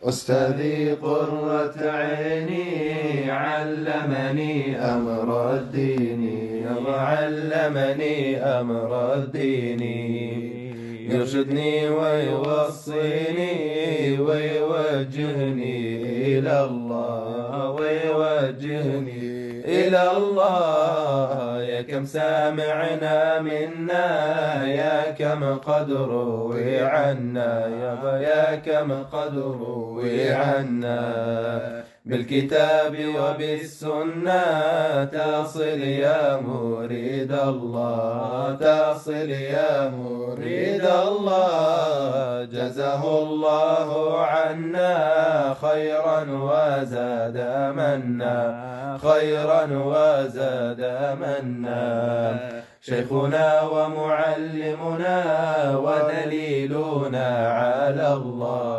أستاذي قرة عيني علمني أمر الدين، علمني أمر الدين، يرشدني ويوصيني ويوجهني إلى الله، ويوجهني إلى الله. يا كم سامعنا منا، يا كم قد روي عنا، يا كم قد روي عنا. بالكتاب وبالسنة تصل يا مريد الله، تصل يا مريد الله. جزاه الله عنا خيرا وزاد منا، خيرا وزاد منا. شيخنا ومعلمنا ودليلنا على الله.